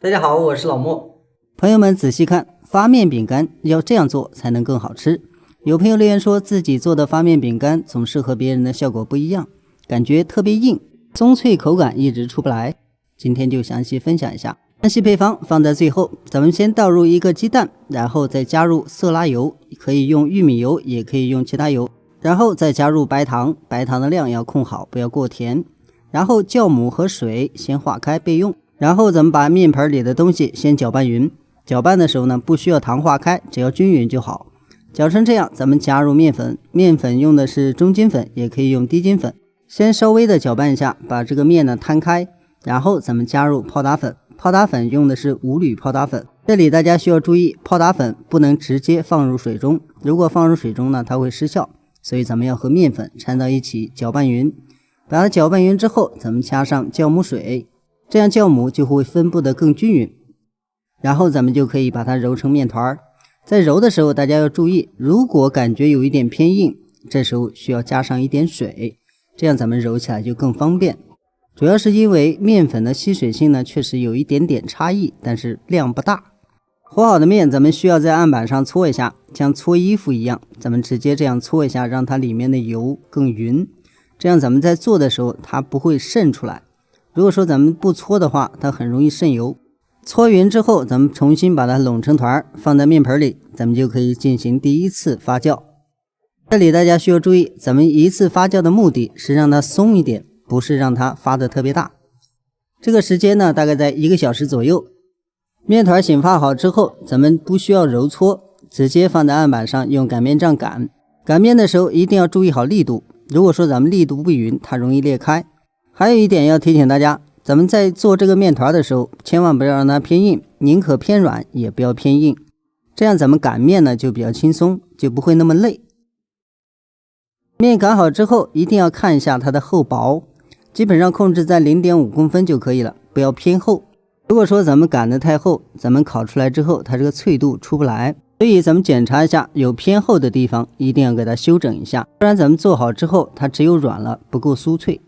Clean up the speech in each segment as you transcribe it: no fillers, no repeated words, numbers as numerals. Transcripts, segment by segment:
大家好，我是老莫。朋友们仔細看，發面餅乾要這樣做才能更好吃。有朋友留言說自己做的發面餅乾總是和別人的效果不一樣，感覺特別硬，鬆脆口感一直出不來。今天就詳細分享一下，詳細配方放在最後。咱們先倒入一個雞蛋，然後再加入色拉油，可以用玉米油，也可以用其他油，然後再加入白糖，白糖的量要控好，不要過甜。然後酵母和水先化開備用。然後咱們把面盆裡的東西先攪拌匀，攪拌的時候呢，不需要糖化開，只要均匀就好。攪成這樣，咱們加入面粉，面粉用的是中筋粉，也可以用低筋粉。先稍微的攪拌一下，把這個面呢攤開，然後咱們加入泡打粉，泡打粉用的是5鋁泡打粉。這裡大家需要注意，泡打粉不能直接放入水中，如果放入水中呢，它會失效，所以咱們要和面粉摻到一起攪拌匀。把它攪拌匀之後，咱們加上酵母水，這樣酵母就會分布得更均匀，然後咱們就可以把它揉成面團。在揉的時候大家要注意，如果感覺有一點偏硬，這時候需要加上一點水，這樣咱們揉起來就更方便。主要是因為面粉的吸水性呢確實有一點點差異，但是量不大。和好的面咱們需要在案板上搓一下，像搓衣服一樣，咱們直接這樣搓一下，讓它裡面的油更匀，這樣咱們在做的時候它不會滲出來。如果說咱們不搓的話，它很容易滲油。搓匀之後，咱們重新把它攏成团，放在面盆裡，咱們就可以進行第一次發酵。這裡大家需要注意，咱們一次發酵的目的是讓它鬆一點，不是讓它發得特別大。這個時間呢，大概在1個小時左右。面團醒發好之後，咱們不需要揉搓，直接放在案板上用擀面杖擀。擀面的時候一定要注意好力度，如果說咱們力度不匀，它容易裂開。還有一點要提醒大家，咱們在做這個面團的時候，千萬不要讓它偏硬，寧可偏軟，也不要偏硬。這樣咱們擀面呢就比較輕鬆，就不會那麼累。面擀好之後，一定要看一下它的厚薄，基本上控制在0.5公分就可以了，不要偏厚。如果說咱們擀得太厚，咱們烤出來之後，它這個脆度出不來。所以咱們檢查一下，有偏厚的地方，一定要給它修整一下，不然咱們做好之後，它只有軟了，不夠酥脆。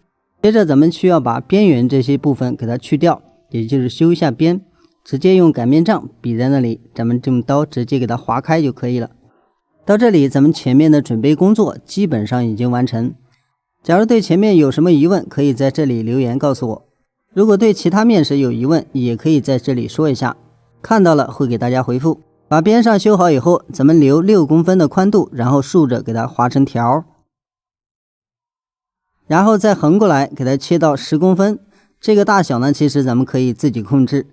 接着咱們需要把邊緣這些部分給它去掉，也就是修一下邊，直接用擀面杖比在那裡，咱們用刀直接給它劃開就可以了。到這裡咱們前面的準備工作基本上已經完成。假如對前面有什麼疑問，可以在這裡留言告訴我。如果對其他面食有疑問，也可以在這裡說一下，看到了會給大家回復。把邊上修好以後，咱們留6公分的寬度，然後豎着給它劃成條，然後再橫過來給它切到10公分。這個大小呢，其實咱們可以自己控制。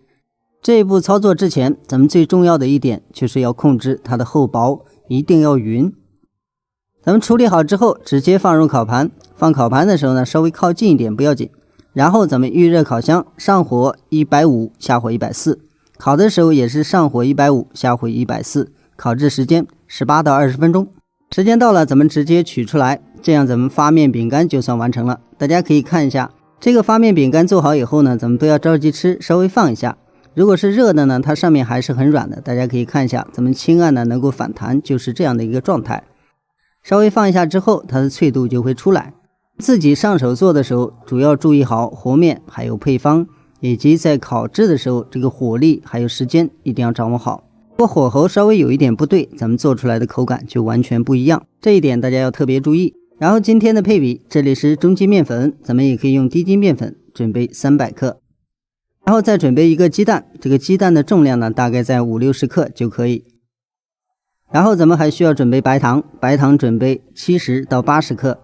這一步操作之前，咱們最重要的一點就是要控制它的厚薄，一定要匀。咱們處理好之後，直接放入烤盘。放烤盤的時候呢，稍微靠近一點不要緊。然後咱們預熱烤箱，上火150，下火140。烤的時候也是上火150，下火140，烤制時間18到20分鐘。時間到了，咱們直接取出來，這樣咱們發面餅乾就算完成了。大家可以看一下，這個發面餅乾做好以後呢，咱們不要着急吃，稍微放一下。如果是熱的呢，它上面還是很軟的，大家可以看一下，咱們輕按呢能夠反彈，就是這樣的一個狀態。稍微放一下之後，它的脆度就會出來。自己上手做的時候，主要注意好和面，還有配方，以及在烤制的時候，這個火力還有時間一定要掌握好。如果火候稍微有一點不對，咱們做出來的口感就完全不一樣，這一點大家要特別注意。然後今天的配比，這裡是中筋面粉，咱們也可以用低筋面粉，準備300克。然後再準備一個雞蛋，這個雞蛋的重量呢，大概在50-60克就可以。然後咱們還需要準備白糖，白糖準備70到80克。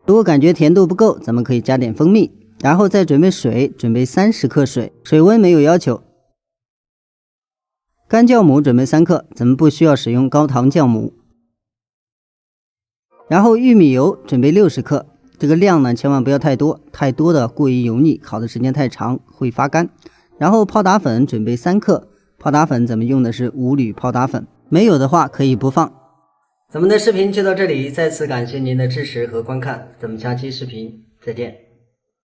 如果感覺甜度不夠，咱們可以加點蜂蜜。然後再準備水，準備30克水，水溫沒有要求。乾酵母準備3克，咱們不需要使用高糖酵母。然後玉米油準備60克，這個量呢千萬不要太多，太多的過於油膩，烤的時間太長會發乾。然後泡打粉準備3克，泡打粉咱們用的是5鋁泡打粉，沒有的話可以不放。咱們的視頻就到這裡，再次感謝您的支持和觀看，咱們下期視頻再見。